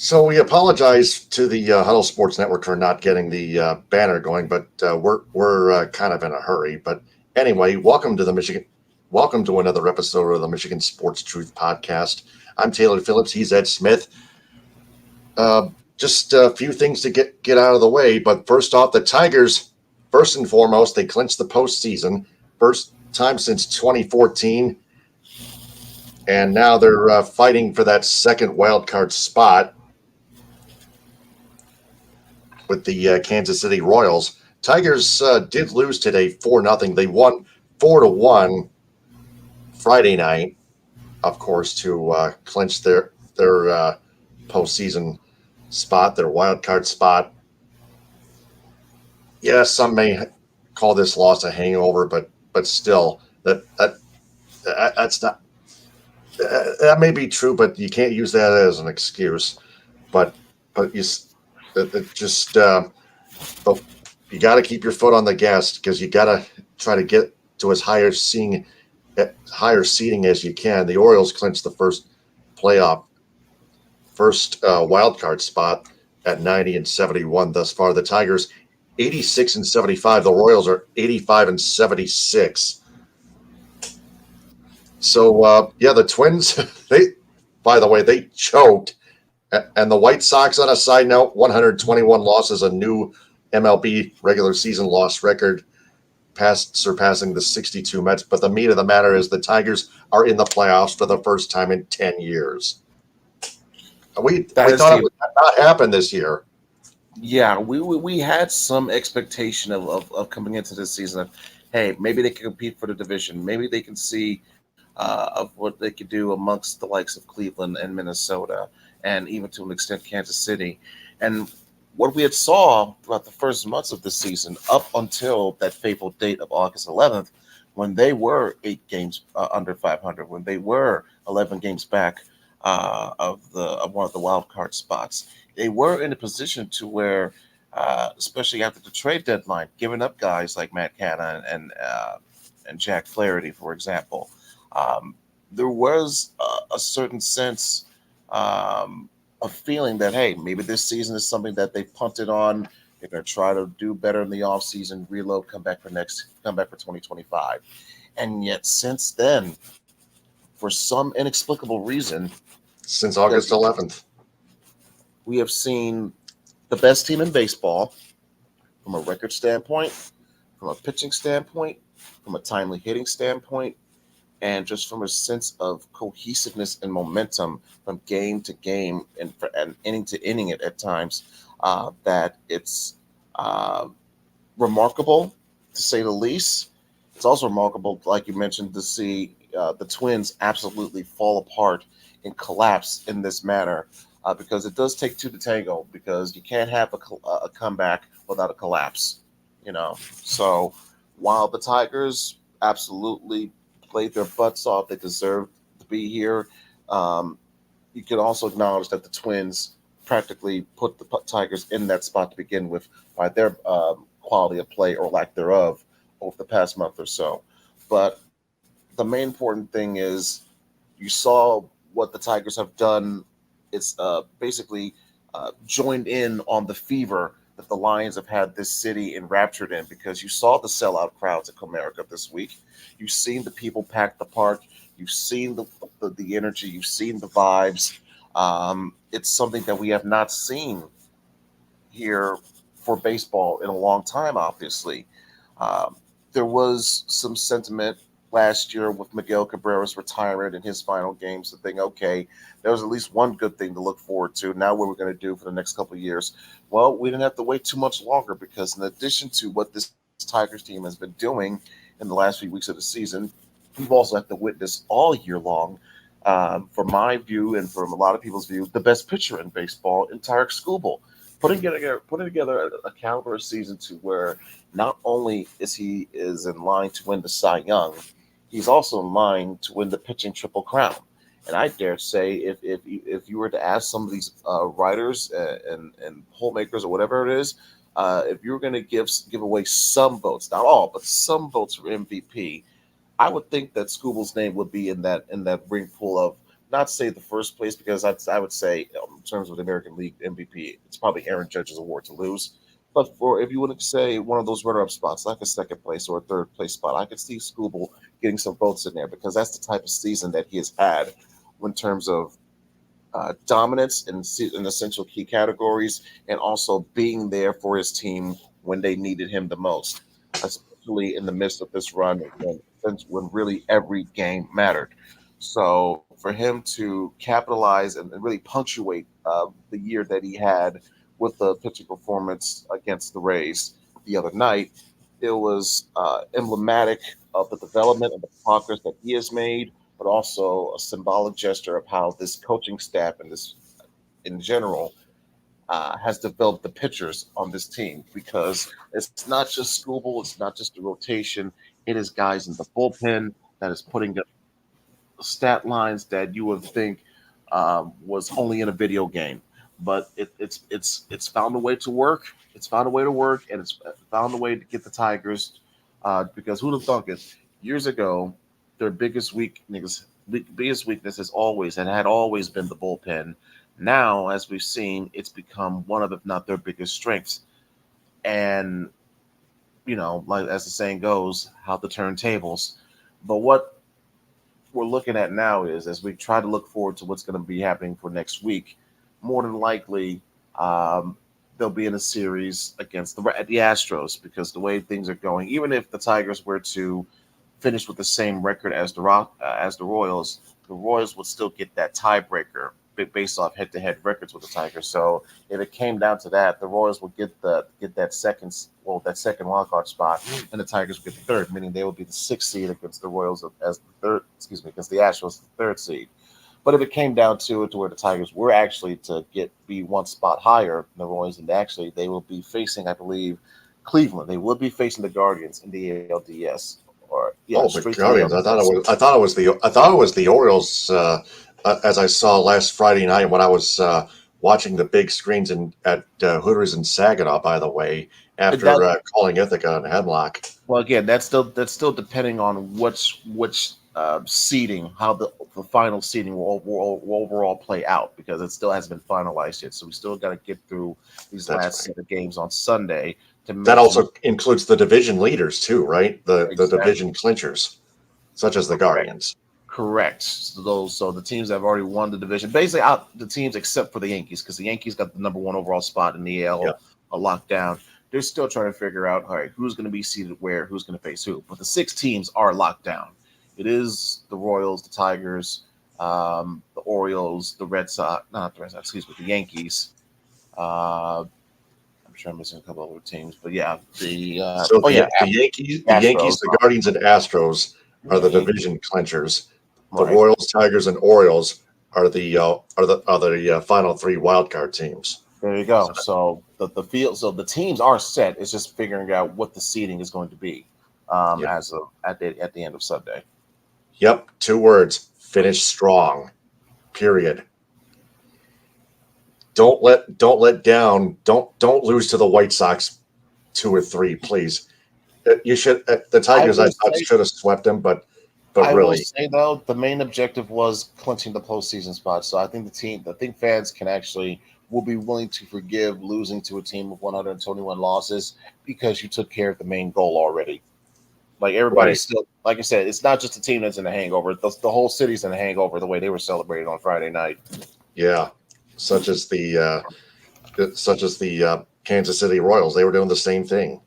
So we apologize to the Huddle Sports Network for not getting the banner going, but we're kind of in a hurry. But anyway, welcome to another episode of the Michigan Sports Truth Podcast. I'm Taylor Phillips. He's Ed Smith. Just a few things to get out of the way. But first off, the Tigers, first and foremost, they clinched the postseason, first time since 2014, and now they're fighting for that second wild card spot with the Kansas City Royals. Tigers did lose today 4-0. They won 4-1 Friday night, of course, to clinch their postseason spot, their wild card spot. Yeah, some may call this loss a hangover, but still, that's not. That may be true, but you can't use that as an excuse. But you. You got to keep your foot on the gas because you got to try to get to as higher seating as you can. The Orioles clinched the first wild card spot at 90-71 thus far. The Tigers 86-75. The Royals are 85-76. So the Twins. They choked. And the White Sox, on a side note, 121 losses, a new MLB regular season loss record, surpassing the 62 Mets. But the meat of the matter is the Tigers are in the playoffs for the first time in 10 years. We thought it would not happen this year. Yeah, we had some expectation of coming into this season of, hey, maybe they can compete for the division. Maybe they can see of what they could do amongst the likes of Cleveland and Minnesota, and even to an extent Kansas City. And what we had saw throughout the first months of the season, up until that fateful date of August 11th, when they were 8 games under 500, when they were 11 games back of one of the wild card spots, they were in a position to where, especially after the trade deadline, giving up guys like Matt Canna and Jack Flaherty, for example, there was a certain sense of feeling that, hey, maybe this season is something that they punted on. They're going to try to do better in the offseason, reload, come back for 2025. And yet since then, for some inexplicable reason, since August 11th, we have seen the best team in baseball from a record standpoint, from a pitching standpoint, from a timely hitting standpoint, and just from a sense of cohesiveness and momentum from game to game and inning to inning at times, that it's remarkable, to say the least. It's also remarkable, like you mentioned, to see the Twins absolutely fall apart and collapse in this manner, because it does take two to tango, because you can't have a comeback without a collapse, So while the Tigers absolutely played their butts off, they deserved to be here, you can also acknowledge that the Twins practically put the Tigers in that spot to begin with by their quality of play or lack thereof over the past month or so. But the main important thing is you saw what the Tigers have done. It's basically joined in on the fever that the Lions have had this city enraptured in, because you saw the sellout crowds at Comerica this week. You've seen the people pack the park. You've seen the energy. You've seen the vibes. It's something that we have not seen here for baseball in a long time, obviously. There was some sentiment last year with Miguel Cabrera's retirement in his final games to think, okay, there was at least one good thing to look forward to. Now what we're going to do for the next couple of years? Well, we didn't have to wait too much longer, because in addition to what this Tigers team has been doing in the last few weeks of the season, we've also had to witness all year long, from my view and from a lot of people's view, the best pitcher in baseball in Tarek Skubal, putting together a caliber season to where not only is he in line to win the Cy Young, he's also in line to win the pitching Triple Crown. And I dare say, if you were to ask some of these writers and poll makers or whatever it is, if you were going to give away some votes, not all, but some votes for MVP, I would think that Skubal's name would be in that ring pool of not say the first place because I would say in terms of the American League MVP, it's probably Aaron Judge's award to lose. But for if you want to say one of those runner-up spots, like a second place or a third place spot, I could see Scooble getting some votes in there because that's the type of season that he has had in terms of dominance in essential key categories and also being there for his team when they needed him the most, especially in the midst of this run when really every game mattered. So for him to capitalize and really punctuate the year that he had with the pitching performance against the Rays the other night, it was emblematic of the development and the progress that he has made, but also a symbolic gesture of how this coaching staff and this in general has developed the pitchers on this team because it's not just Scooble, it's not just the rotation, it is guys in the bullpen that is putting up stat lines that you would think was only in a video game, but it's found a way to work. It's found a way to work, and it's found a way to get the Tigers because who'd have thunk it years ago? Their biggest weakness has always and had always been the bullpen. Now, as we've seen, it's become one of, if not their biggest strengths. And like as the saying goes, how the turntables. But what we're looking at now is as we try to look forward to what's going to be happening for next week, more than likely they'll be in a series against the Astros because the way things are going, even if the Tigers were to finish with the same record as the Royals would still get that tiebreaker based off head-to-head records with the Tigers. So if it came down to that, the Royals would get that second wild card spot, and the Tigers would get the third, meaning they would be the sixth seed against the Royals against the Astros, the third seed. But if it came down to it, to where the Tigers were actually to be one spot higher than the Royals, and actually they will be facing, I believe, Cleveland. They will be facing the Guardians in the ALDS. The Guardians! I thought it was the Orioles. As I saw last Friday night when I was watching the big screens at Hooters in Saginaw. By the way, after calling Ithaca and Hemlock. Well, again, that's still depending on which seeding, how the final seeding will overall play out because it still hasn't been finalized yet. So we still got to get through these set of games on Sunday. That also includes the division leaders too, right? The division clinchers, such as the Guardians. Correct. So the teams that have already won the division, basically the teams except for the Yankees, because the Yankees got the number one overall spot in the AL locked down. They're still trying to figure out, all right, who's going to be seeded where, who's going to face who. But the 6 teams are locked down. It is the Royals, the Tigers, the Orioles, the Yankees. I'm sure I'm missing a couple other teams, but yeah, the Yankees, the Guardians, and Astros are the division clinchers. The Royals, Tigers, and Orioles are the final 3 wildcard teams. There you go. So the teams are set. It's just figuring out what the seeding is going to be as of at the end of Sunday. Yep, 2 words: finish strong. Period. Don't let down. Don't lose to the White Sox 2 or 3, please. You should. The Tigers, I thought, should have swept them, but really, I will say though, the main objective was clinching the postseason spot. So I think fans will be willing to forgive losing to a team of 121 losses because you took care of the main goal already. Like everybody's still, like I said, it's not just a team that's in a hangover. The whole city's in a hangover the way they were celebrating on Friday night. Yeah, such as the Kansas City Royals. They were doing the same thing.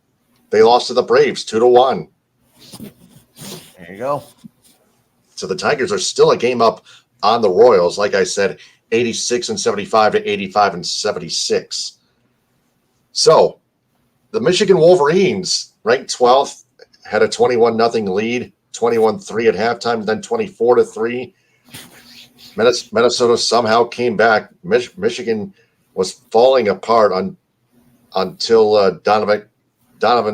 They lost to the Braves 2-1. There you go. So the Tigers are still a game up on the Royals. Like I said, 86-75 to 85-76. So the Michigan Wolverines, ranked 12th, had a 21-0 lead, 21-3 at halftime, then 24-3. Minnesota somehow came back. Michigan was falling apart until Dominic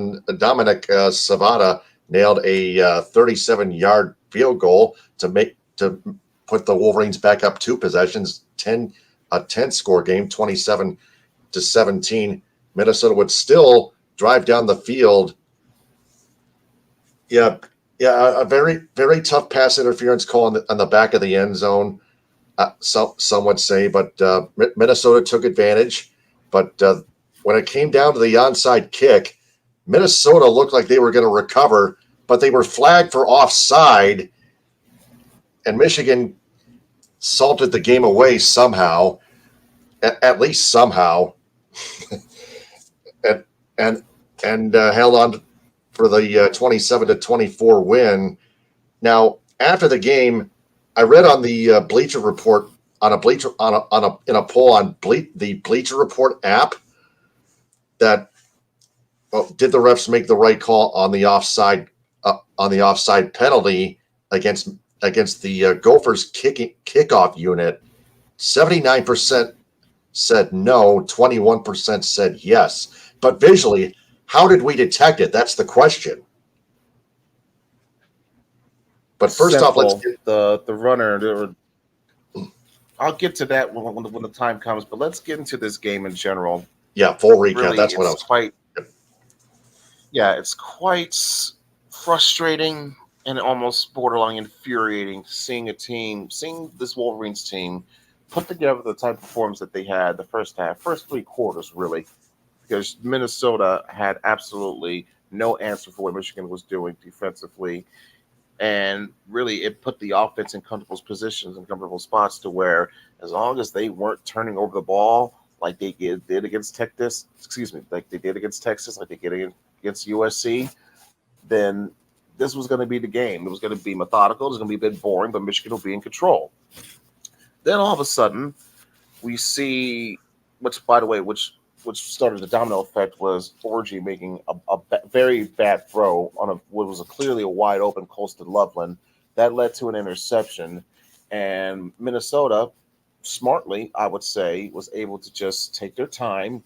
Savada nailed a 37-yard field goal to put the Wolverines back up 2 possessions, a 10-score game, 27-17. Minnesota would still drive down the field. Yeah, a very, very tough pass interference call on the back of the end zone. some would say, but Minnesota took advantage. But when it came down to the onside kick, Minnesota looked like they were going to recover, but they were flagged for offside, and Michigan salted the game away somehow, at least somehow, and held on for the 27-24 win. Now, after the game, I read on the Bleacher Report in a poll on the Bleacher Report app that did the refs make the right call on the offside penalty against the Gophers kickoff unit. 79% said no, 21% said yes. But visually, how did we detect it? That's the question. But first off, let's get the runner. I'll get to that when the time comes. But let's get into this game in general. Yeah, full recap. Really, that's what I was. It's quite frustrating and almost borderline infuriating seeing this Wolverines team put together the type of performance that they had the first 3 quarters, really, because Minnesota had absolutely no answer for what Michigan was doing defensively. And really, it put the offense in comfortable positions and comfortable spots to where, as long as they weren't turning over the ball like they did against Texas, like they did against USC, then this was going to be the game. It was going to be methodical. It was going to be a bit boring, but Michigan will be in control. Then all of a sudden, we see, which started the domino effect, was Orji making a very bad throw on what was clearly a wide open Colston Loveland. That led to an interception, and Minnesota, smartly, I would say, was able to just take their time,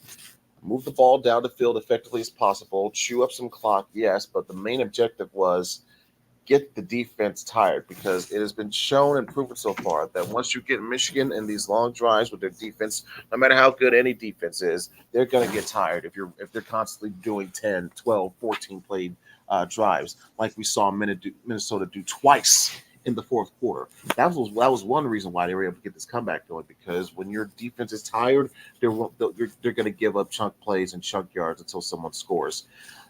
move the ball down the field effectively as possible, chew up some clock, yes, but the main objective was get the defense tired, because it has been shown and proven so far that once you get Michigan in these long drives with their defense, no matter how good any defense is, they're going to get tired if they're constantly doing 10, 12, 14 played drives, like we saw Minnesota do twice in the fourth quarter. That was one reason why they were able to get this comeback going, because when your defense is tired, they're going to give up chunk plays and chunk yards until someone scores.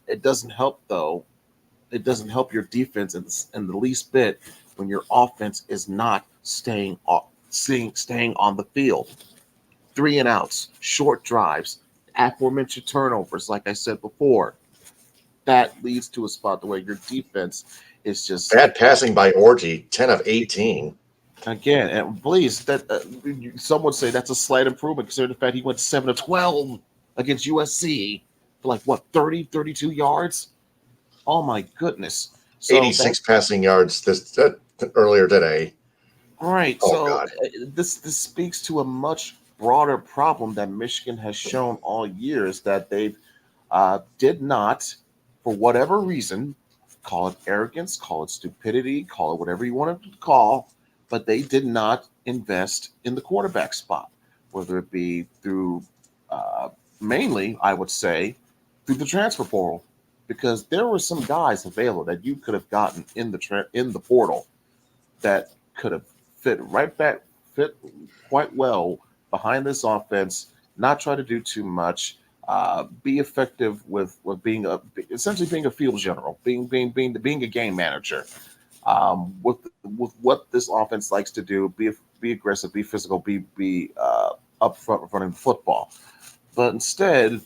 It doesn't help, though. It doesn't help your defense in the least bit when your offense is not staying on the field. 3 and outs, short drives, aforementioned turnovers, like I said before. That leads to a spot where your defense is just bad passing by Orji, 10 of 18. Again, and please, that some would say that's a slight improvement considering the fact he went 7 of 12 against USC for 30, 32 yards. Oh my goodness! So 86 passing yards earlier today. Right. God. This speaks to a much broader problem that Michigan has shown all year, is that they did not, for whatever reason, call it arrogance, call it stupidity, call it whatever you want to call, but they did not invest in the quarterback spot, whether it be through mainly, I would say, through the transfer portal. Because there were some guys available that you could have gotten in the portal that could have fit quite well behind this offense, not try to do too much, be effective with being essentially being a field general, being a game manager, with what this offense likes to do, be aggressive, be physical, be up front running the football. But instead,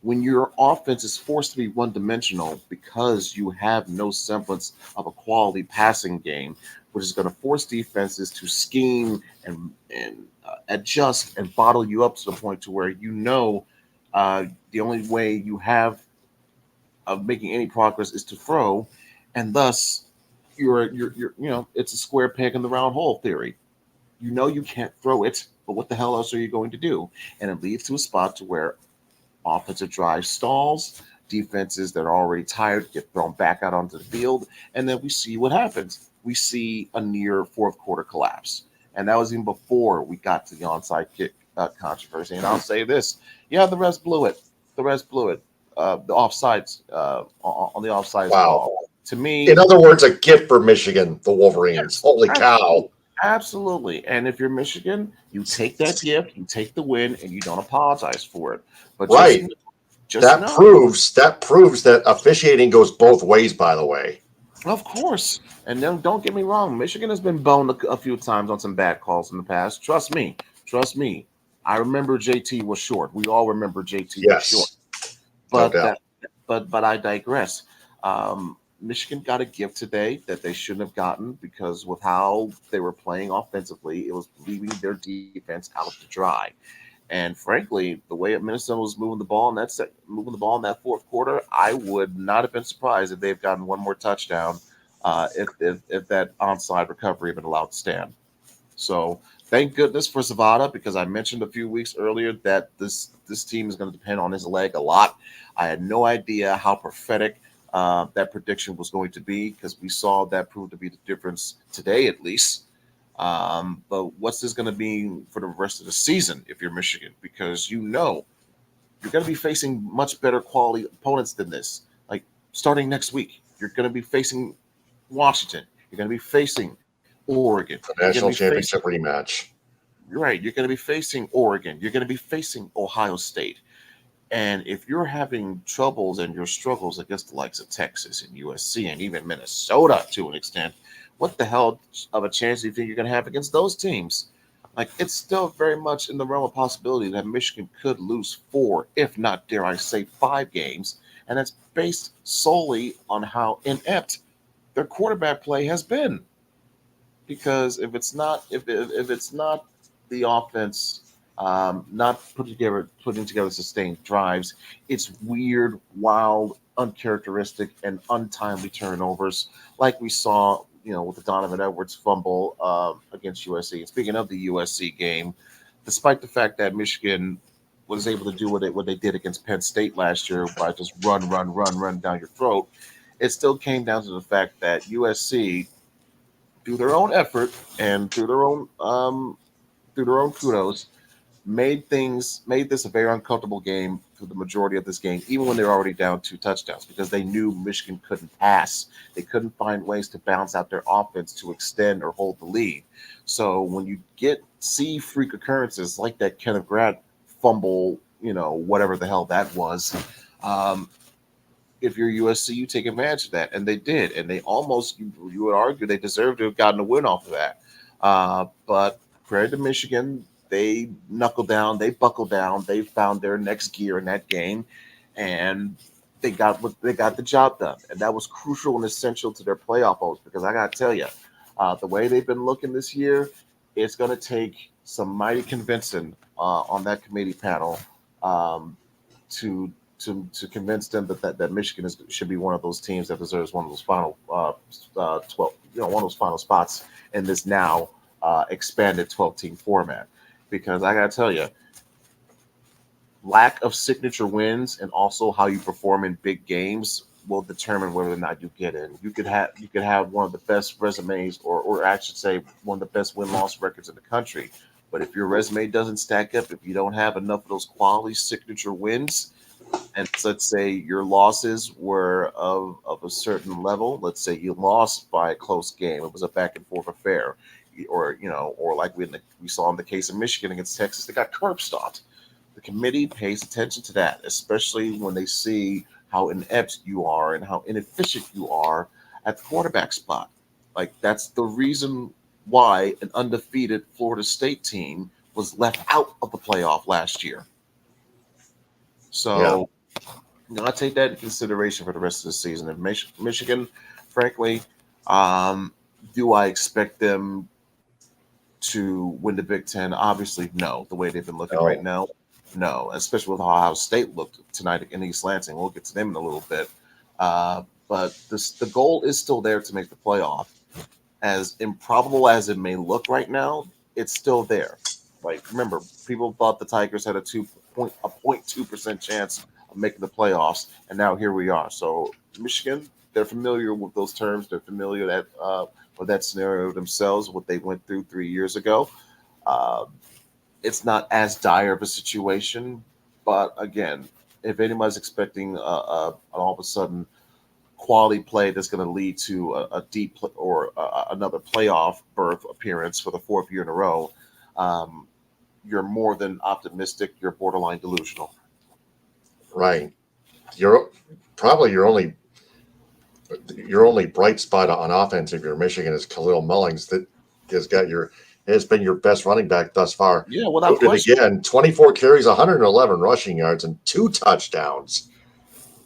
when your offense is forced to be one-dimensional because you have no semblance of a quality passing game, which is going to force defenses to scheme and adjust and bottle you up to the point to where the only way you have of making any progress is to throw, and thus you're it's a square peg in the round hole theory. You can't throw it, but what the hell else are you going to do? And it leads to a spot to where offensive drive stalls, defenses that are already tired get thrown back out onto the field, and then we see what happens. We see a near fourth quarter collapse, and that was even before we got to the onside kick controversy. And I'll say this: the refs blew it. The offsides on the offsides. Wow. Call. To me, in other words, a gift for Michigan, the Wolverines. Holy cow! Absolutely. And if you're Michigan, you take that gift, you take the win, and you don't apologize for it. But Right. just That know, proves that officiating goes both ways, by the way. of course. And then don't get me wrong, Michigan has been boned a few times on some bad calls in the past. Trust me. Trust me. I remember JT was short. We all remember JT was short. Yes, no But doubt. but I digress. Michigan got a gift today that they shouldn't have gotten because with how they were playing offensively, it was leaving their defense out to dry. And frankly, the way Minnesota was moving the ball in that fourth quarter, I would not have been surprised if they've gotten one more touchdown if that onside recovery had been allowed to stand. So thank goodness for Zavada because I mentioned a few weeks earlier that this team is going to depend on his leg a lot. I had no idea how prophetic that prediction was going to be because we saw that prove to be the difference today at least. But what's this going to be for the rest of the season if you're Michigan? Because you're going to be facing much better quality opponents than this. Like starting next week, you're going to be facing Washington. You're going to be facing Oregon. The You're going to be national facing championship rematch. right. You're going to be facing Oregon. You're going to be facing Ohio State. And if you're having troubles and your struggles against the likes of Texas and USC and even Minnesota to an extent, what the hell of a chance do you think you're going to have against those teams? Like, it's still very much in the realm of possibility that Michigan could lose four, if not, dare I say, 5 games. And that's based solely on how inept their quarterback play has been. Because if it's not the offense not putting together sustained drives, it's weird, wild, uncharacteristic, and untimely turnovers like we saw, with the Donovan Edwards fumble against USC. And speaking of the USC game, despite the fact that Michigan was able to do what they did against Penn State last year by just run down your throat, it still came down to the fact that USC through their own effort and through their own kudos, made this a very uncomfortable game for the majority of this game, even when they were already down 2 touchdowns, because they knew Michigan couldn't pass. They couldn't find ways to bounce out their offense to extend or hold the lead. So when you see freak occurrences like that Kenneth Grant fumble, whatever the hell that was, if you're USC, you take advantage of that, and they did, and they almost you would argue they deserved to have gotten a win off of that. But credit to Michigan, they knuckled down, they buckled down, they found their next gear in that game, and they got the job done, and that was crucial and essential to their playoff hopes. Because I got to tell you, the way they've been looking this year, it's going to take some mighty convincing on that committee panel to to convince them that Michigan should be one of those teams that deserves one of those final 12, one of those final spots in this now expanded 12-team format. Because I got to tell you, lack of signature wins and also how you perform in big games will determine whether or not you get in. You could have one of the best resumes, or I should say, one of the best win-loss records in the country. But if your resume doesn't stack up, if you don't have enough of those quality signature wins, and let's say your losses were of a certain level, let's say you lost by a close game, it was a back and forth affair, or like we saw in the case of Michigan against Texas, they got curb stomped. The committee pays attention to that, especially when they see how inept you are and how inefficient you are at the quarterback spot. Like, that's the reason why an undefeated Florida State team was left out of the playoff last year. Yeah. So, I take that into consideration for the rest of the season. And Michigan, frankly, do I expect them to win the Big Ten? Obviously, no. The way they've been looking right No. now, no. Especially with how Ohio State looked tonight in East Lansing. We'll get to them in a little bit. But the goal is still there to make the playoff. As improbable as it may look right now, it's still there. Like, remember, people thought the Tigers had a 0.2% chance of making the playoffs, and now here we are. So Michigan, they're familiar with those terms. They're familiar with that scenario themselves, what they went through 3 years ago. Uh, it's not as dire of a situation, but again, if anybody's expecting an all of a sudden quality play that's going to lead to a deep or another playoff berth appearance for the fourth year in a row, you're more than optimistic. You're borderline delusional. Right. You're probably your only bright spot on offense if you're Michigan is Khalil Mullings that has been your best running back thus far. Yeah, without Proved it question. again, 24 carries, 111 rushing yards, and 2 touchdowns.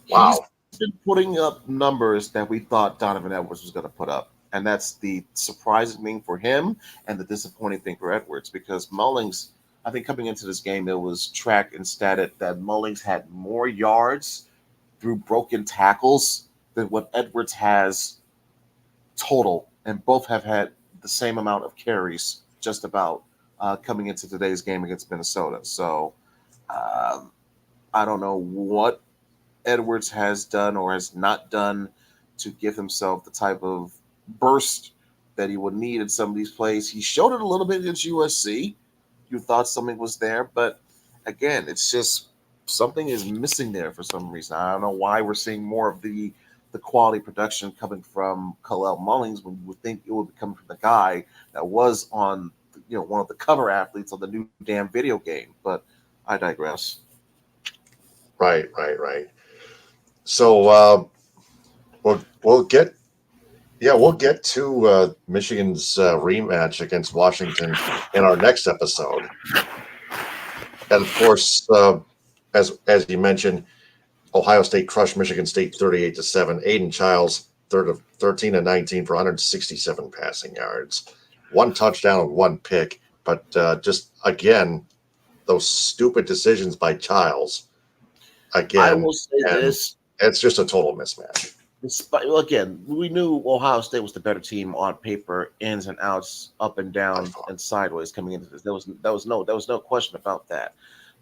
Wow. He's been putting up numbers that we thought Donovan Edwards was going to put up. And that's the surprising thing for him and the disappointing thing for Edwards, because Mullings, I think coming into this game, it was tracked and stated that Mullings had more yards through broken tackles than what Edwards has total. And both have had the same amount of carries just about coming into today's game against Minnesota. So I don't know what Edwards has done or has not done to give himself the type of burst that he would need in some of these plays. He showed it a little bit against USC. You thought something was there, but again, it's just something is missing there for some reason. I don't know why we're seeing more of the quality production coming from Khalil Mullings when you would think it would be coming from the guy that was on one of the cover athletes on the new damn video game. But I digress. Right. So we'll get to Michigan's rematch against Washington in our next episode, and of course, as you mentioned, Ohio State crushed Michigan State 38-7. Aiden Childs, 13 and 19 for 167 passing yards, 1 touchdown and 1 pick, but just again, those stupid decisions by Childs. Again, I will say this. It's just a total mismatch. Again, we knew Ohio State was the better team on paper, ins and outs, up and down, and sideways coming into this. There was no question about that.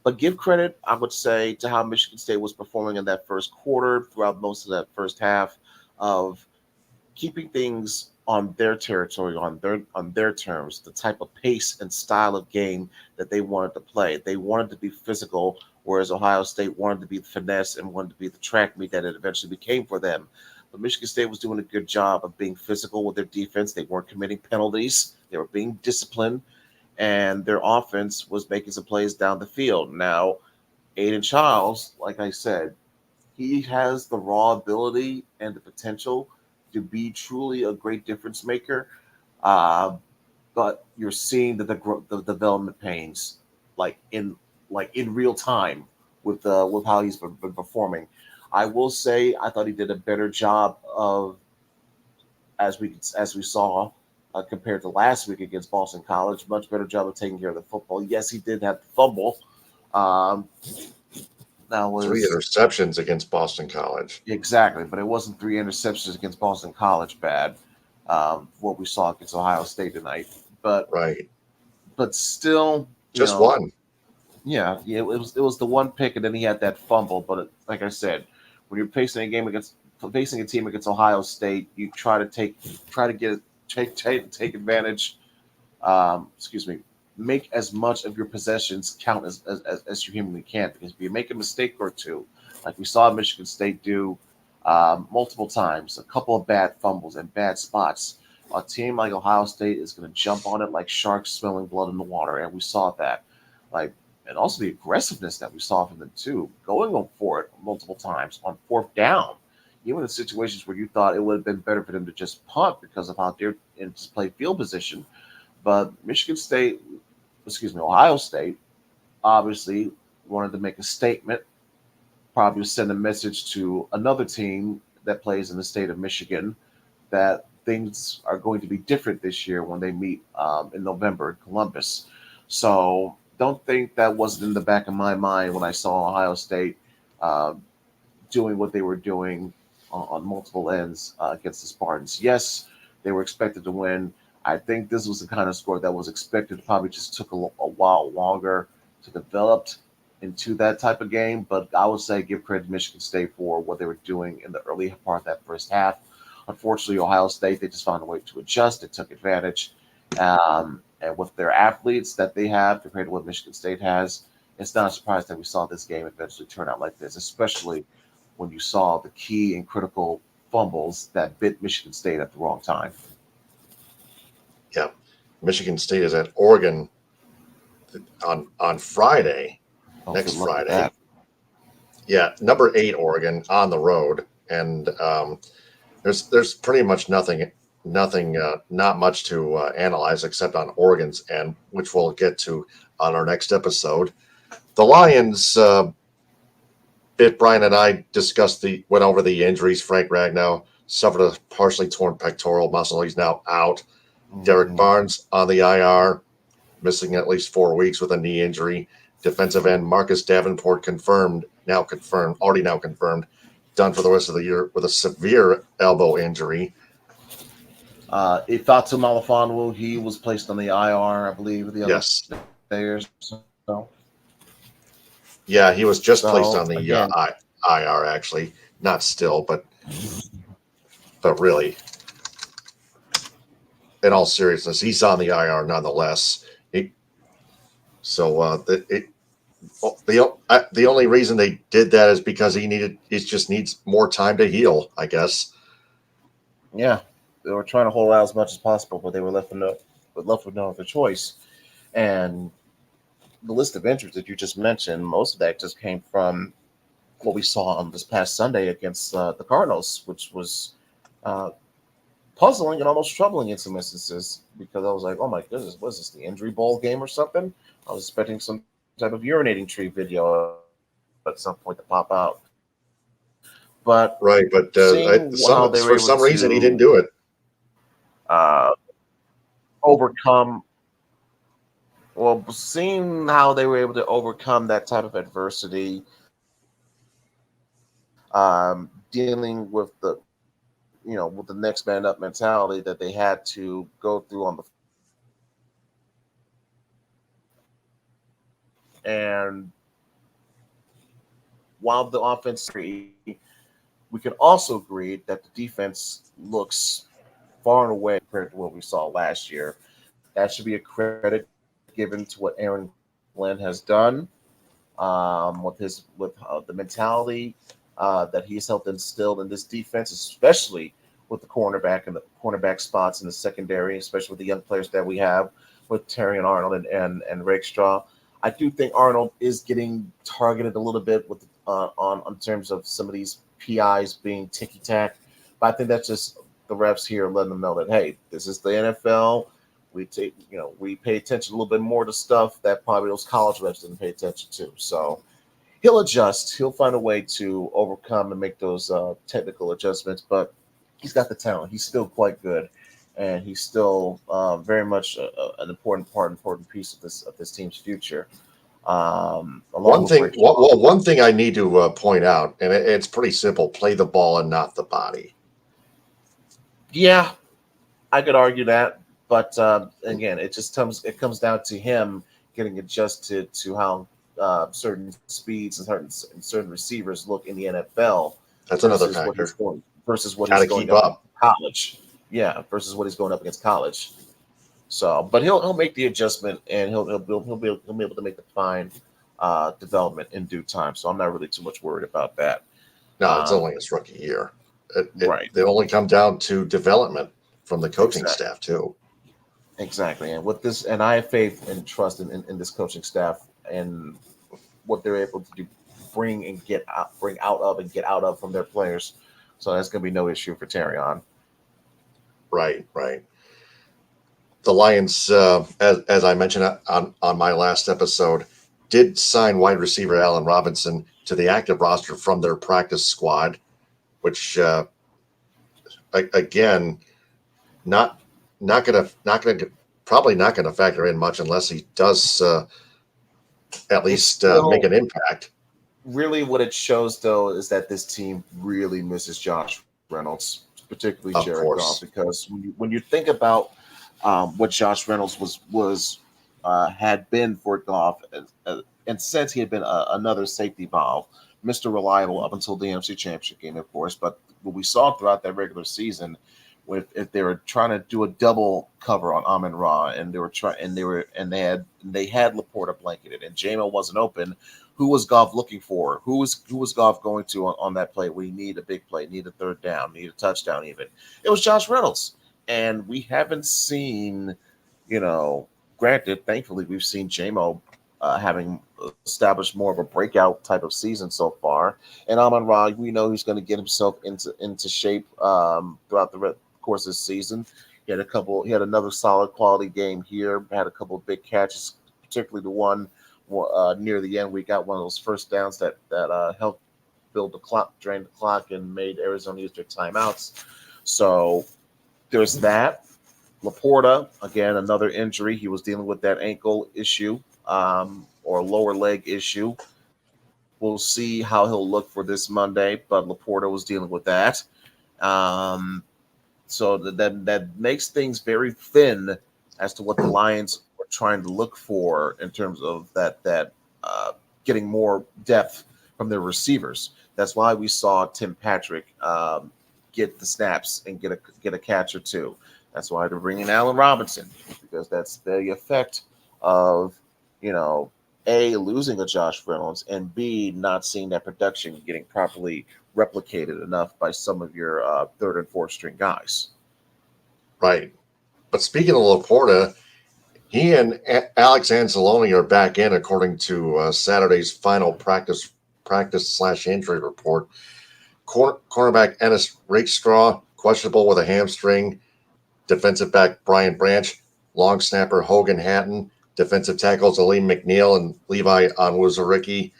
But give credit, I would say, to how Michigan State was performing in that first quarter, throughout most of that first half, of keeping things on their territory, on their terms, the type of pace and style of game that they wanted to play. They wanted to be physical, whereas Ohio State wanted to be the finesse and wanted to be the track meet that it eventually became for them. But Michigan State was doing a good job of being physical with their defense. They weren't committing penalties. They were being disciplined, and their offense was making some plays down the field. Now, Aiden Childs, like I said, he has the raw ability and the potential to be truly a great difference maker. But you're seeing the development pains in real time with how he's been performing. I will say I thought he did a better job of, as we saw compared to last week against Boston College, much better job of taking care of the football. Yes, he did have the fumble. That was 3 interceptions against Boston College. Exactly, but it wasn't 3 interceptions against Boston College bad. What we saw against Ohio State tonight, but still, just one. Yeah, it was the one pick, and then he had that fumble. But like I said, when you're facing a team against Ohio State, you try to take advantage. Make as much of your possessions count as you humanly can, because if you make a mistake or two, like we saw Michigan State do multiple times, a couple of bad fumbles and bad spots, a team like Ohio State is going to jump on it like sharks smelling blood in the water, and we saw that. And also the aggressiveness that we saw from them too, going for it multiple times on 4th down, even in situations where you thought it would have been better for them to just punt because of how they're in play field position. But Ohio State obviously wanted to make a statement, probably send a message to another team that plays in the state of Michigan that things are going to be different this year when they meet in November in Columbus. So don't think that wasn't in the back of my mind when I saw Ohio State doing what they were doing on multiple ends against the Spartans. Yes, they were expected to win. I think this was the kind of score that was expected. Probably just took a while longer to develop into that type of game. But I would say give credit to Michigan State for what they were doing in the early part of that first half. Unfortunately, Ohio State, they just found a way to adjust. They took advantage. And with their athletes that they have compared to what Michigan State has, it's not a surprise that we saw this game eventually turn out like this, especially when you saw the key and critical fumbles that bit Michigan State at the wrong time. Yeah. Michigan State is at Oregon on Friday, Oh, next good luck with Friday. that. Yeah, number 8 Oregon on the road, and there's pretty much nothing, not much to analyze except on Oregon's end, which we'll get to on our next episode. The Lions, Brian and I went over the injuries. Frank Ragnow suffered a partially torn pectoral muscle. He's now out. Derek Barnes on the IR, missing at least 4 weeks with a knee injury. Defensive end Marcus Davenport already now confirmed, done for the rest of the year with a severe elbow injury. Ifeatu Malifonwu, he was placed on the IR, I believe, the other Yes. players. So, Yeah, he was just placed on the again, IR, actually. Not still, but really, in all seriousness, he's on the IR nonetheless. The only reason they did that is because he just needs more time to heal, I guess. Yeah, they were trying to hold out as much as possible, but they were left with no other choice. And the list of injuries that you just mentioned, most of that just came from what we saw on this past Sunday against the Cardinals, which was puzzling and almost troubling in some instances, because I was like, oh my goodness, what is this, the injury bowl game or something? I was expecting some type of urinating tree video at some point to pop out. But right, but for some reason he didn't do it. Seeing how they were able to overcome that type of adversity, dealing with the next man up mentality that they had to go through on the, and while the offense, we can also agree that the defense looks far and away compared to what we saw last year. That should be a credit given to what Aaron Glenn has done with the mentality that he's helped instill in this defense, especially with the cornerback and the cornerback spots in the secondary, especially with the young players that we have with Terry and Arnold and Rakestraw. I do think Arnold is getting targeted a little bit with on terms of some of these PIs being ticky-tack, but I think that's just the refs here letting them know that, hey, this is the NFL. We pay attention a little bit more to stuff that probably those college refs didn't pay attention to. So he'll adjust. He'll find a way to overcome and make those technical adjustments, but he's got the talent. He's still quite good, and he's still very much an important piece of this team's future. One thing I need to point out, and it's pretty simple: play the ball and not the body. Yeah, I could argue that, but again, it comes down to him getting adjusted to how certain speeds and certain receivers look in the NFL. That's another factor. Versus what he's going up in college. Yeah, versus what he's going up against college. So, but he'll make the adjustment, and he'll be able to make the fine development in due time. So I'm not really too much worried about that. No, it's only his rookie year. Right. They only come down to development from the coaching staff too. Exactly, and with this, and I have faith and trust in this coaching staff and what they're able to do, bring out of from their players. So that's going to be no issue for Terrion. Right. The Lions, as I mentioned on my last episode, did sign wide receiver Allen Robinson to the active roster from their practice squad, which again, probably not gonna factor in much unless he does at least make an impact. Really, what it shows though is that this team really misses Josh Reynolds, particularly Jared Goff, because when you think about what Josh Reynolds had been for Goff, and since he had been another safety valve, Mr. Reliable up until the NFC Championship game, of course. But what we saw throughout that regular season, if they were trying to do a double cover on Amon-Ra, and they had Laporta blanketed, and JMO wasn't open, who was Goff looking for? Who was Goff going to on that play where you need a big play, need a third down, need a touchdown even? It was Josh Reynolds. And we haven't seen, granted, thankfully, we've seen JMO having established more of a breakout type of season so far. And Amon-Ra, we know he's going to get himself into shape throughout the course of the season. He had another solid quality game here, had a couple of big catches, particularly the one near the end. We got one of those first downs that helped build the clock, drain the clock, and made Arizona use their timeouts. So there's that. Laporta, again, another injury. He was dealing with that ankle issue or lower leg issue. We'll see how he'll look for this Monday, but Laporta was dealing with that. So that makes things very thin as to what the Lions were trying to look for in terms of that getting more depth from their receivers. That's why we saw Tim Patrick get the snaps and get a catch or two. That's why they're bringing Allen Robinson, because that's the effect of, A, losing a Josh Reynolds, and B, not seeing that production getting properly replicated enough by some of your third and fourth string guys. Right. But speaking of Laporta, he and Alex Anzalone are back in, according to Saturday's final practice/injury report. Cornerback Ennis Rakestraw, questionable with a hamstring. Defensive back Brian Branch, long snapper Hogan Hatton, defensive tackles Aleem McNeil and Levi Onwuzurike,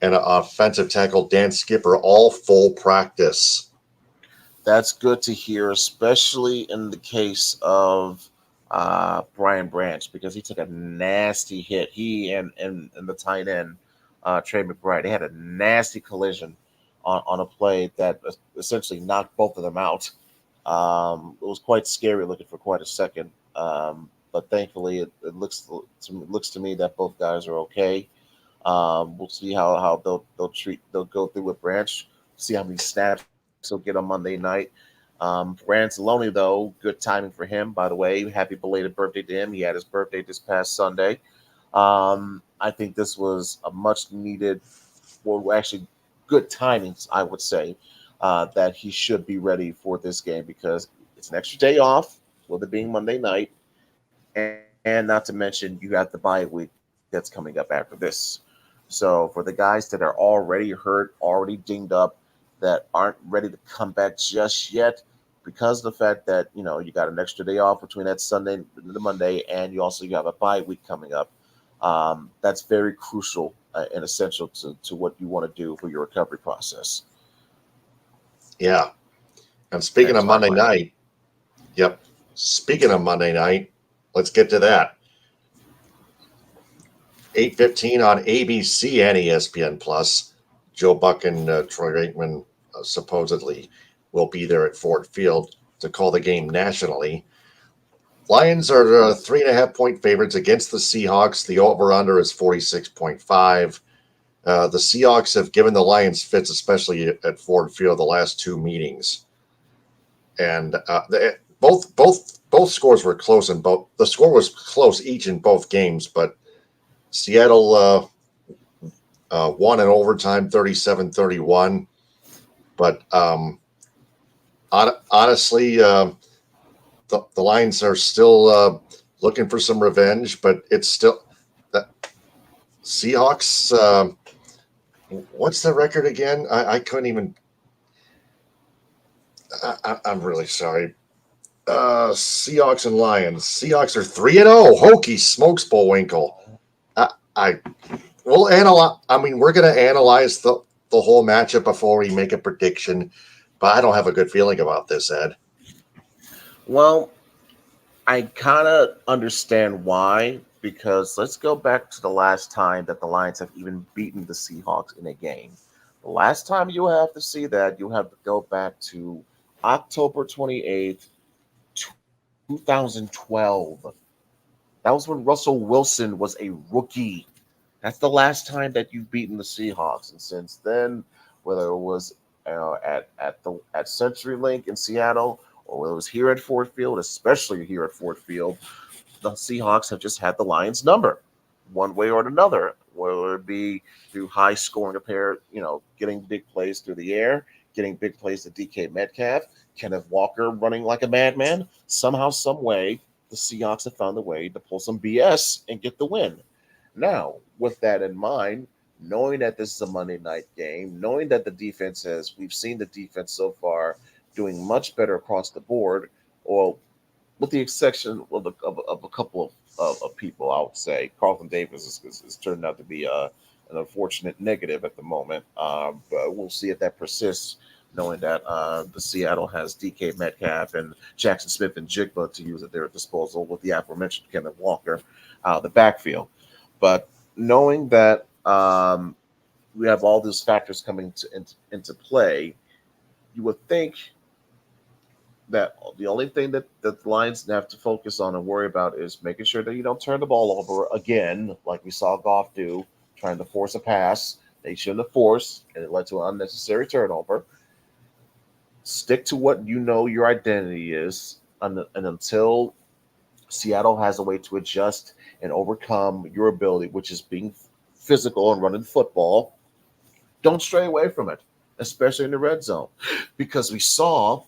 and offensive tackle Dan Skipper, all full practice. That's good to hear, especially in the case of Brian Branch, because he took a nasty hit. He and the tight end, Trey McBride, they had a nasty collision on a play that essentially knocked both of them out. It was quite scary looking for quite a second, but thankfully it looks to me that both guys are okay. We'll see how they'll go through with Branch, see how many snaps he'll get on Monday night. Anzalone, though, good timing for him, by the way. Happy belated birthday to him. He had his birthday this past Sunday. I think this was a much needed, well, actually good timings, I would say, that he should be ready for this game, because it's an extra day off with it being Monday night. And not to mention, you got the bye week that's coming up after this. So for the guys that are already hurt, already dinged up, that aren't ready to come back just yet, because of the fact that, you got an extra day off between that Sunday and the Monday, and you have a bye week coming up, that's very crucial and essential to what you want to do for your recovery process. Yeah. And speaking of Monday night, let's get to that. 8:15 on ABC and ESPN Plus. Joe Buck and Troy Aikman supposedly will be there at Ford Field to call the game nationally. Lions are 3.5-point favorites against the Seahawks. The over-under is 46.5. The Seahawks have given the Lions fits, especially at Ford Field, the last two meetings. And both scores were close in both. The score was close each in both games, but Seattle won in overtime 37-31. But honestly, the Lions are still looking for some revenge, but it's still the Seahawks. What's the record again? I couldn't even. I'm really sorry. Seahawks and Lions. Seahawks are 3-0. Hokey smokes, Bullwinkle. We'll analyze. I mean, we're going to analyze the whole matchup before we make a prediction, but I don't have a good feeling about this, Ed. Well, I kind of understand why, because let's go back to the last time that the Lions have even beaten the Seahawks in a game. The last time you have to see that, you have to go back to October 28th, 2012. That was when Russell Wilson was a rookie. That's the last time that you've beaten the Seahawks. And since then, whether it was at CenturyLink in Seattle or whether it was here at Ford Field, especially here at Ford Field, the Seahawks have just had the Lions' number, one way or another, whether it be through high scoring affair, getting big plays through the air, getting big plays to DK Metcalf, Kenneth Walker running like a madman. Somehow, some way, the Seahawks have found a way to pull some BS and get the win. Now, with that in mind, knowing that this is a Monday night game, knowing that we've seen the defense so far doing much better across the board, or with the exception of a couple of people, I would say Carlton Davis is turned out to be an unfortunate negative at the moment. But we'll see if that persists, knowing that the Seattle has DK Metcalf and Jackson Smith and Jigba to use at their disposal with the aforementioned Kenneth Walker out of the backfield. But knowing that we have all those factors coming into play, you would think that the only thing that the Lions have to focus on and worry about is making sure that you don't turn the ball over again, like we saw Goff do, trying to force a pass they shouldn't have forced, and it led to an unnecessary turnover. Stick to what you know your identity is, and until Seattle has a way to adjust and overcome your ability, which is being physical and running football, don't stray away from it, especially in the red zone, because we saw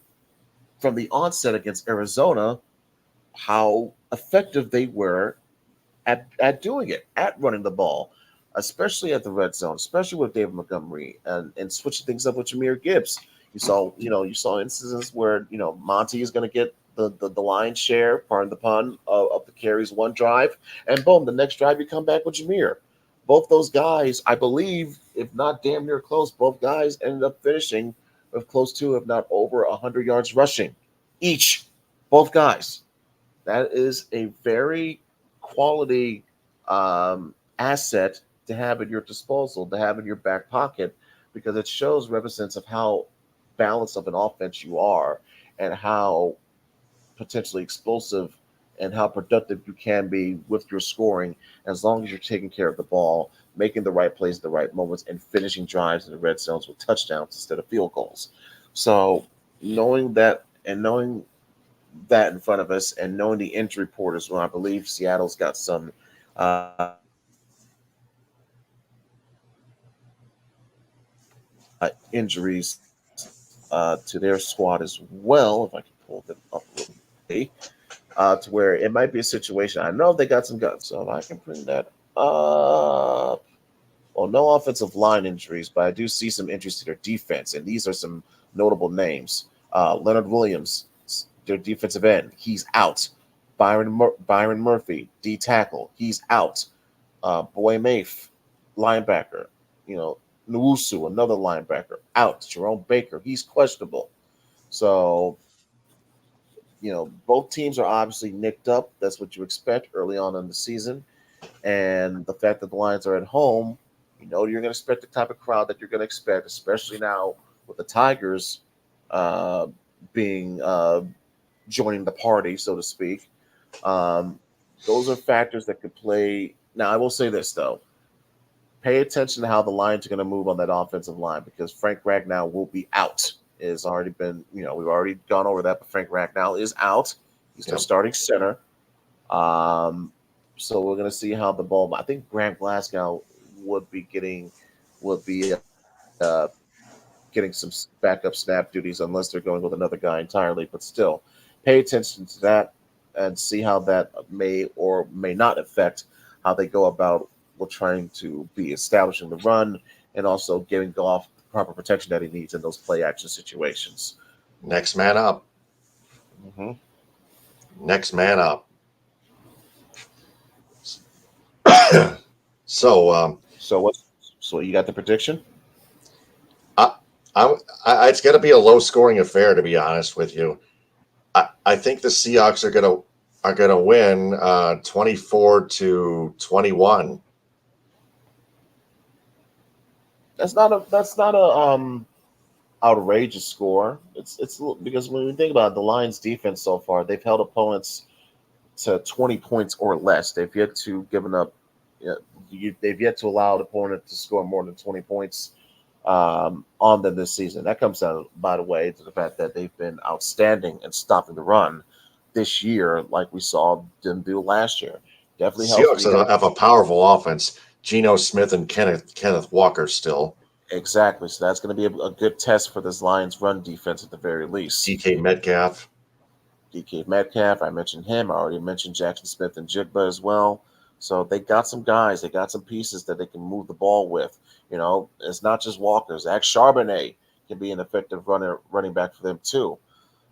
from the onset against Arizona how effective they were at doing it, at running the ball, especially at the red zone, especially with David Montgomery and switching things up with Jahmyr Gibbs. You saw instances where Monty is going to get the lion's share, pardon the pun, of the carries one drive, and boom, the next drive you come back with Jahmyr. Both those guys, I believe, if not damn near close, both guys ended up finishing with close to, if not over, 100 yards rushing each. Both guys. That is a very quality asset to have at your disposal, to have in your back pocket, because it shows represents of how balanced of an offense you are and how potentially explosive and how productive you can be with your scoring, as long as you're taking care of the ball, making the right plays at the right moments, and finishing drives in the red zones with touchdowns instead of field goals. So knowing that in front of us, and knowing the injury report as well, I believe Seattle's got some injuries to their squad as well. If I can pull them up a little bit, to where it might be a situation. I know they got some guns, so if I can bring that up. Well, no offensive line injuries, but I do see some injuries to their defense, and these are some notable names. Leonard Williams, their defensive end, he's out. Byron Murphy, D tackle, he's out. Boy Mafe, linebacker, Nwusu, another linebacker, out. Jerome Baker, he's questionable. So, both teams are obviously nicked up. That's what you expect early on in the season. And the fact that the Lions are at home, you're going to expect the type of crowd that you're going to expect, especially now with the Tigers being joining the party, so to speak. Those are factors that could play. Now, I will say this, though. Pay attention to how the Lions are going to move on that offensive line, because Frank Ragnow will be out. It's already been, we've already gone over that, but Frank Ragnow is out. He's their starting center. So we're going to see how the ball. I think Grant Glasgow would be getting some backup snap duties, unless they're going with another guy entirely. But still, pay attention to that and see how that may or may not affect how they go about trying to be establishing the run, and also giving Goff the proper protection that he needs in those play action situations. Next man up. Mm-hmm. Next man up. So you got the prediction? It's going to be a low scoring affair, to be honest with you. I think the Seahawks are going to win 24-21. That's not a outrageous score. It's because when we think about it, the Lions defense so far, they've held opponents to 20 points or less. They've yet to allow the opponent to score more than 20 points on them this season. That comes down, by the way, to the fact that they've been outstanding in stopping the run this year, like we saw them do last year. Definitely helps when Seahawks you got have a powerful offense. Geno Smith and Kenneth Walker still. exactly. So that's going to be a good test for this Lions run defense at the very least. DK Metcalf. DK Metcalf, I mentioned him. I already mentioned Jackson Smith and Jigba as well. So they got some guys, they got some pieces that they can move the ball with. You know, it's not just Walker. Zach Charbonnet can be an effective running back for them too.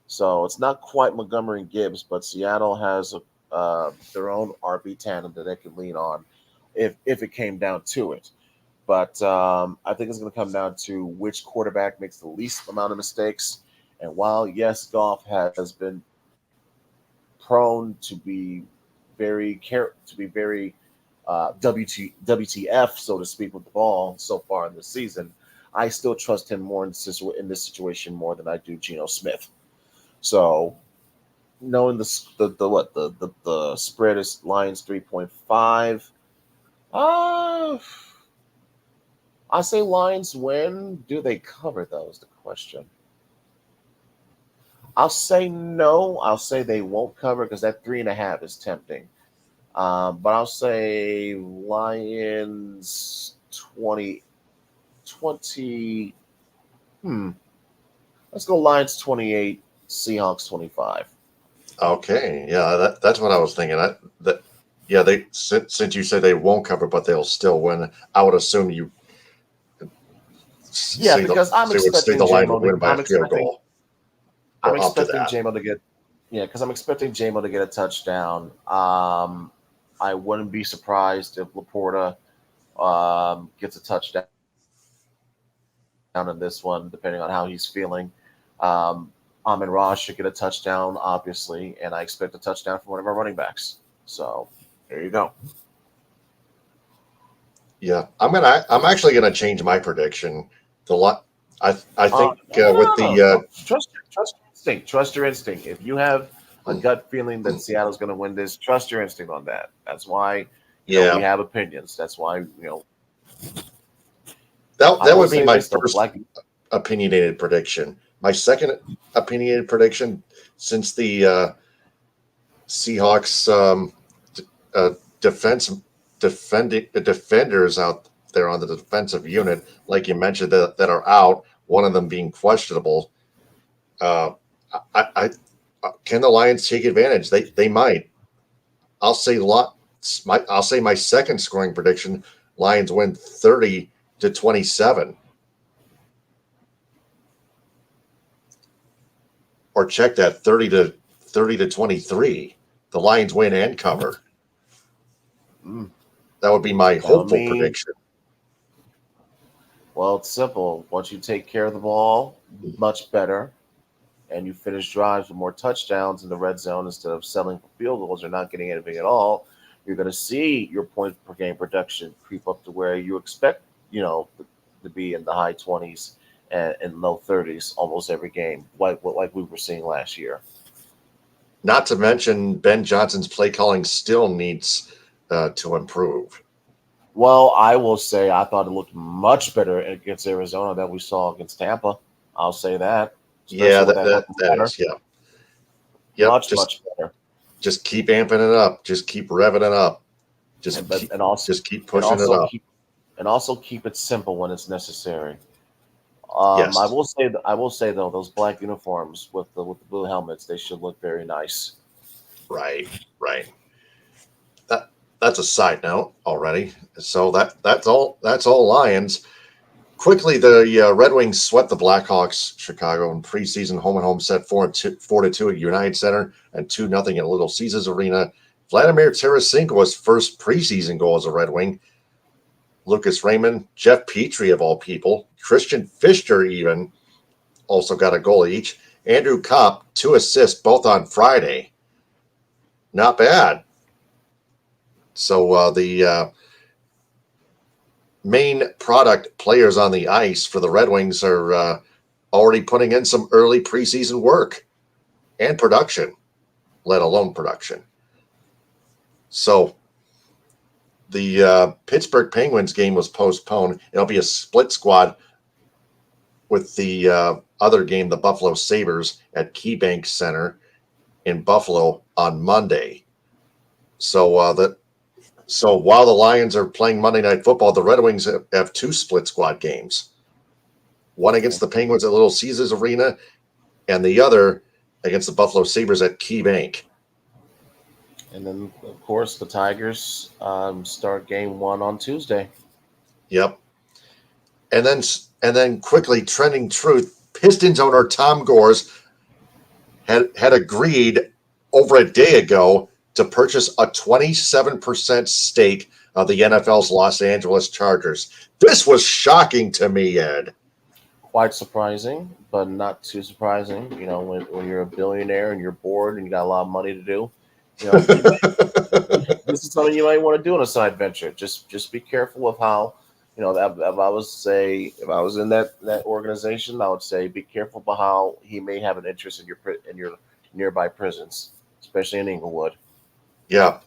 So it's not quite Montgomery and Gibbs, but Seattle has their own RB tandem that they can lean on if it came down to it. But I think it's going to come down to which quarterback makes the least amount of mistakes. And while, yes, Goff has been prone to be very WTF, so to speak, with the ball so far in this season, I still trust him more in this situation more than I do Geno Smith. So knowing the spread is Lions 3.5, I say Lions win. Do they cover though is the question. I'll say no. I'll say they won't cover because that 3.5 is tempting. But I'll say Lions 20. Let's go Lions 28, Seahawks 25. Okay, yeah, that's what I was thinking. They since you said they won't cover, but they'll still win. I would assume you. Yeah, because I'm expecting the line to J-Mo win by a field goal. I'm expecting J-Mo to get, because I'm expecting J-Mo to get a touchdown. I wouldn't be surprised if Laporta gets a touchdown in this one, depending on how he's feeling. Amon-Ra should get a touchdown, obviously, and I expect a touchdown from one of our running backs. So there you go. Yeah, I'm actually gonna change my prediction. I think Trust your instinct. Trust your instinct. If you have a gut feeling that Seattle's going to win this, trust your instinct on that. That's why we have opinions. That's why that would be my first opinionated prediction. My second opinionated prediction, since the Seahawks defenders out there on the defensive unit, like you mentioned, that are out, one of them being questionable. Can the Lions take advantage? They might. I'll say my second scoring prediction: Lions win 30-27. Or check that, 30-23. The Lions win and cover. That would be my hopeful prediction. Well, it's simple. Once you take care of the ball, much better, and you finish drives with more touchdowns in the red zone instead of settling for field goals or not getting anything at all, you're going to see your points per game production creep up to where you expect, to be in the high 20s and low 30s almost every game, like we were seeing last year. Not to mention Ben Johnson's play calling still needs to improve. Well, I will say I thought it looked much better against Arizona than we saw against Tampa. I'll say that. Yeah, that is, yeah. Yep, much better. Just keep amping it up. Just keep revving it up. Just keep pushing it up. And also keep it simple when it's necessary. Yes. I will say though, those black uniforms with the blue helmets, they should look very nice. Right. That's a side note already. So that's all Lions. Quickly, the Red Wings swept the Blackhawks Chicago in preseason home and home set 4-2 at United Center and 2-0 at Little Caesars Arena. Vladimir Tarasenko's first preseason goal as a Red Wing. Lucas Raymond, Jeff Petrie of all people, Christian Fischer even also got a goal each. Andrew Kopp, 2 assists both on Friday. Not bad. So the main product players on the ice for the Red Wings are already putting in some early preseason work and production, let alone production. So the Pittsburgh Penguins game was postponed. It'll be a split squad with the other game, the Buffalo Sabres at KeyBank Center in Buffalo on Monday. So while the Lions are playing Monday Night Football, the Red Wings have two split squad games. One against the Penguins at Little Caesars Arena, and the other against the Buffalo Sabres at KeyBank. And then, of course, the Tigers start game 1 on Tuesday. Yep. And then quickly, trending truth, Pistons owner Tom Gores had agreed over a day ago to purchase a 27% stake of the NFL's Los Angeles Chargers. This was shocking to me, Ed. Quite surprising, but not too surprising. You know, when you're a billionaire and you're bored and you got a lot of money to do, you know, this is something you might want to do in a side venture. Just be careful of how, you know, if I was in that organization, I would say be careful about how he may have an interest in your nearby prisons, especially in Inglewood. Yeah.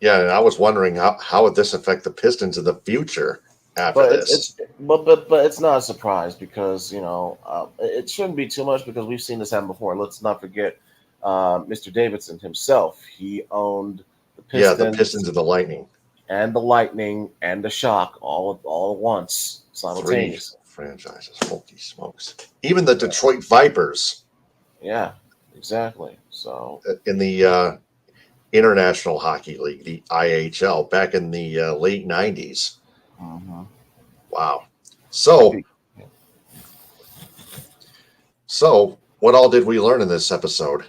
Yeah, and I was wondering how would this affect the Pistons in the future after But this? but it's not a surprise because it shouldn't be too much because we've seen this happen before. Let's not forget Mr. Davidson himself. He owned the Yeah, the Pistons Pistons and the Lightning. and the Lightning and the Shock all at once Three simultaneously. franchises. Holy smokes. Even the Detroit Vipers Yeah, exactly. So in the International Hockey League, the IHL, back in the late 90s. mhm. Wow. So, what all did we learn in this episode?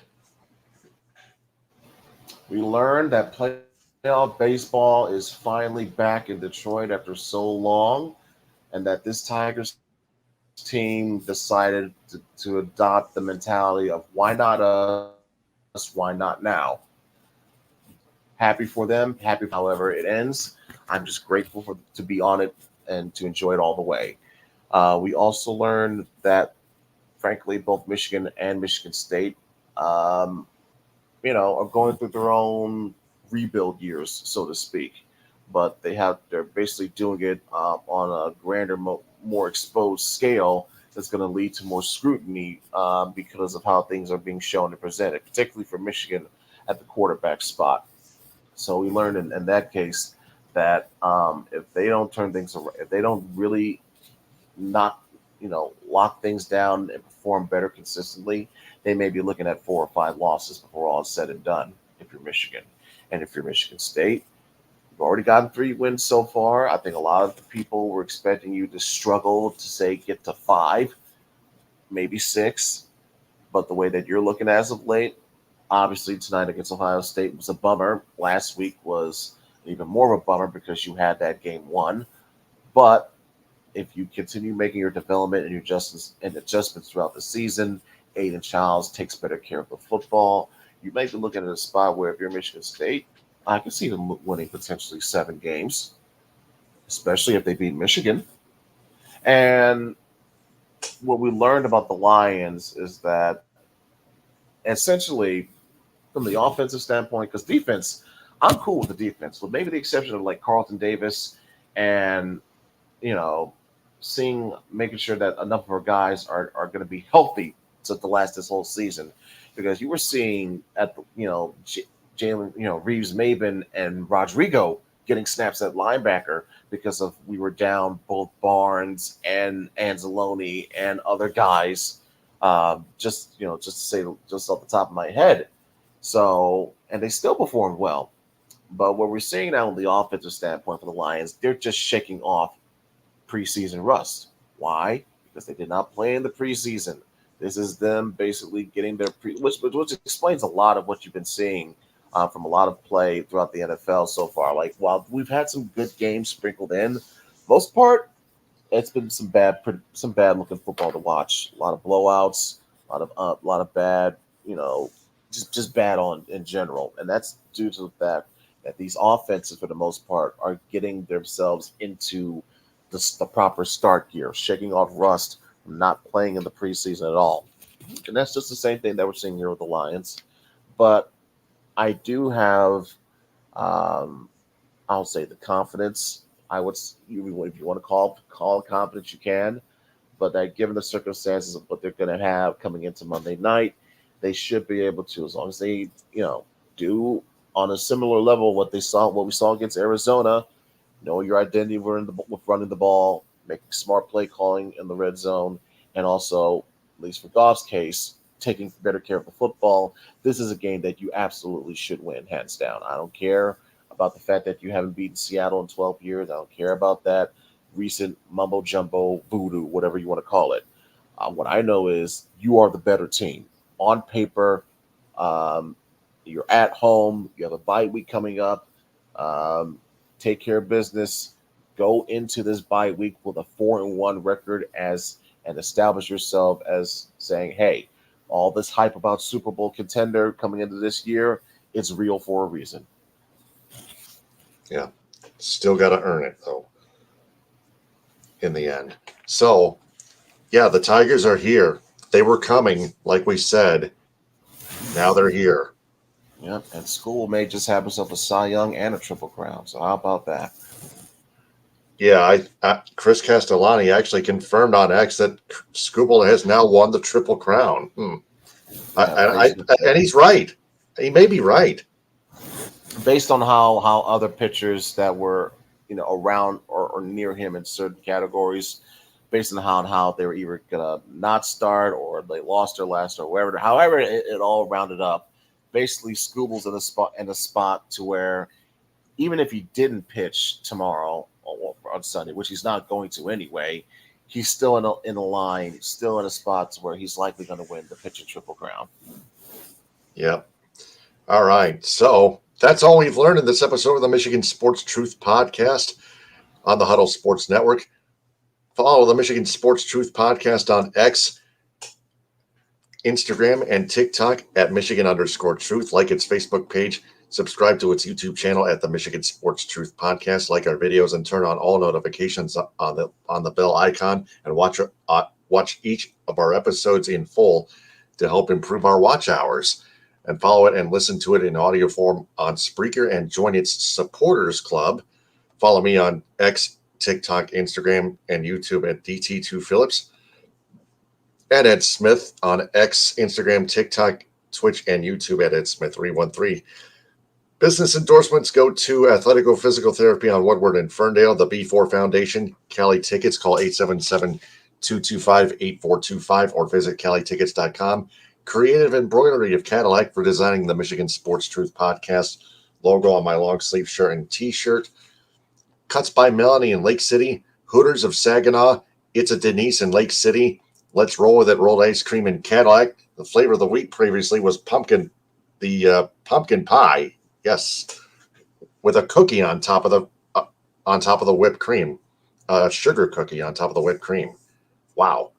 We learned that playoff baseball is finally back in Detroit after so long, and that this Tigers team decided to adopt the mentality of why not us, why not now? Happy for them, happy however it ends. I'm just grateful to be on it and to enjoy it all the way. We also learned that, frankly, both Michigan and Michigan State, um, are going through their own rebuild years, so to speak. But they're basically doing it on a grander, more exposed scale that's going to lead to more scrutiny because of how things are being shown and presented, particularly for Michigan at the quarterback spot. So we learned in that case that if they don't turn things around, if they don't really not lock things down and perform better consistently, they may be looking at 4 or 5 losses before all is said and done. If you're Michigan, and if you're Michigan State, you've already gotten 3 wins so far. I think a lot of the people were expecting you to struggle to say get to 5, maybe 6. But the way that you're looking as of late, obviously tonight against Ohio State was a bummer. Last week was even more of a bummer because you had that game won. But if you continue making your development and your adjustments throughout the season, Aiden Childs takes better care of the football. You may be looking at a spot where if you're Michigan State, I can see them winning potentially 7 games, especially if they beat Michigan. And what we learned about the Lions is that essentially, from the offensive standpoint, because defense, I'm cool with the defense, with maybe the exception of like Carlton Davis and you know, making sure that enough of our guys are going to be healthy to last this whole season, because you were seeing at the Jalen Reeves Maven and Rodrigo getting snaps at linebacker because of we were down both Barnes and Anzalone and other guys. Just to say just off the top of my head. So and they still performed well. But what we're seeing now on the offensive standpoint for the Lions, they're just shaking off preseason rust. Why? Because they did not play in the preseason. This is them basically getting their which explains a lot of what you've been seeing from a lot of play throughout the NFL so far. Like while we've had some good games sprinkled in, most part it's been some bad looking football to watch. A lot of blowouts, a lot of bad, just bad on in general, and that's due to the fact that these offenses, for the most part, are getting themselves into the proper start gear, shaking off rust from not playing in the preseason at all. And that's just the same thing that we're seeing here with the Lions. But I do have, um, I'll say, the confidence. If you want to call it confidence, you can. but that given the circumstances of what they're going to have coming into Monday night, they should be able to, as long as they, do on a similar level what we saw against Arizona. Know your identity with running the ball, making smart play calling in the red zone, and also, at least for Goff's case, taking better care of the football. This is a game that you absolutely should win, hands down. I don't care about the fact that you haven't beaten Seattle in 12 years. I don't care about that recent mumbo jumbo voodoo, whatever you want to call it. What I know is you are the better team. On paper, you're at home. You have a bye week coming up. Take care of business. Go into this bye week with a 4-1 record and establish yourself as saying, hey, all this hype about Super Bowl contender coming into this year, it's real for a reason. Yeah. Still got to earn it, though, in the end. So, yeah, the Tigers are here. They were coming, like we said. Now they're here. Yep, and school may just have himself a Cy Young and a Triple Crown. So how about that? Yeah, Chris Castellani actually confirmed on X that Scooball has now won the Triple Crown. And he's right. He may be right. Based on how other pitchers that were around or near him in certain categories, based on how they were either gonna not start or they lost their last or whatever. However, it all rounded up. Basically, Scooball's in a spot to where even if he didn't pitch tomorrow or on Sunday, which he's not going to anyway, he's still in a line, still in a spot to where he's likely going to win the pitching Triple Crown. Yep. All right. So that's all we've learned in this episode of the Michigan Sports Truth Podcast on the Huddle Sports Network. Follow the Michigan Sports Truth Podcast on X, Instagram, and TikTok at Michigan_Truth. Like its Facebook page. Subscribe to its YouTube channel at the Michigan Sports Truth Podcast. Like our videos and turn on all notifications on the bell icon. And watch each of our episodes in full to help improve our watch hours. And follow it and listen to it in audio form on Spreaker and join its supporters club. Follow me on X, TikTok, Instagram, and YouTube at DT2 Phillips. And Ed Smith on X, Instagram, TikTok, Twitch, and YouTube at Ed Smith 313. Business endorsements go to Athletico Physical Therapy on Woodward and Ferndale, the B4 Foundation, Cali Tickets, call 877-225-8425 or visit CaliTickets.com. Creative Embroidery of Cadillac for designing the Michigan Sports Truth Podcast logo on my long sleeve shirt and t-shirt. Cuts by Melanie in Lake City, Hooters of Saginaw, It's a Denise in Lake City, Let's Roll With It rolled ice cream in Cadillac. The flavor of the week previously was pumpkin pie. Yes, with a cookie on top of the whipped cream, sugar cookie on top of the whipped cream. Wow.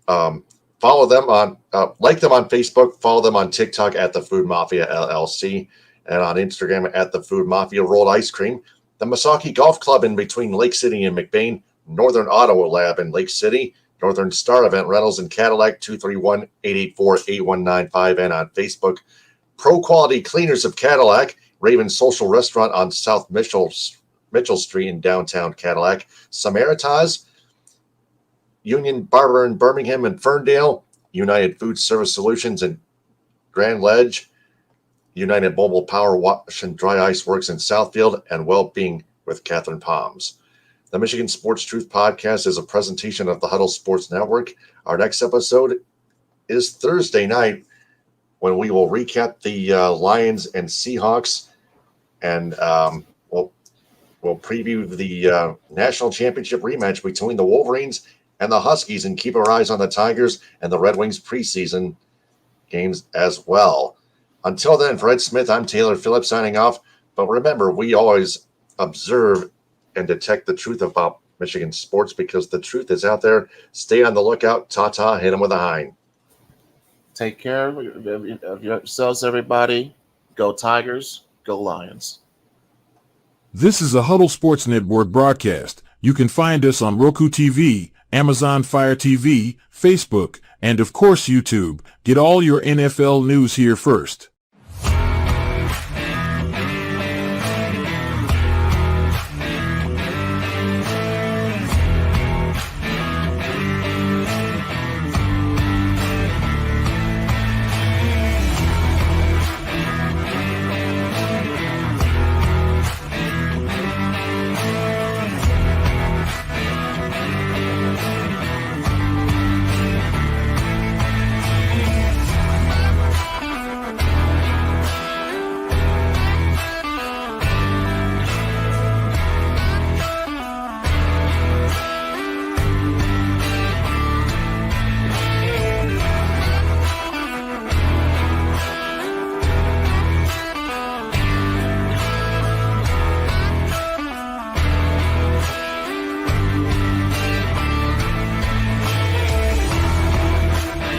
Follow them on, like them on Facebook. Follow them on TikTok at the Food Mafia LLC and on Instagram at the Food Mafia Rolled Ice Cream. The Misaki Golf Club in between Lake City and McBain. Northern Auto Lab in Lake City. Northern Star Event Rentals in Cadillac 231-884-8195 and on Facebook. Pro Quality Cleaners of Cadillac, Raven Social Restaurant on South Mitchell Street in downtown Cadillac, Samaritas, Union Barber in Birmingham and Ferndale, United Food Service Solutions in Grand Ledge, United Mobile Power Wash and Dry Ice Works in Southfield, and Wellbeing with Catherine Palms. The Michigan Sports Truth Podcast is a presentation of the Huddle Sports Network. Our next episode is Thursday night, when we will recap the Lions and Seahawks, and we'll preview the national championship rematch between the Wolverines and the Huskies, and keep our eyes on the Tigers and the Red Wings preseason games as well. Until then, for Ed Smith, I'm Taylor Phillips signing off. But remember, we always observe and detect the truth about Michigan sports because the truth is out there. Stay on the lookout. Ta-ta, hit them with a hind. Take care of yourselves, everybody. Go Tigers, go Lions. This is a Huddle Sports Network broadcast. You can find us on Roku TV, Amazon Fire TV, Facebook, and of course YouTube. Get all your NFL news here first.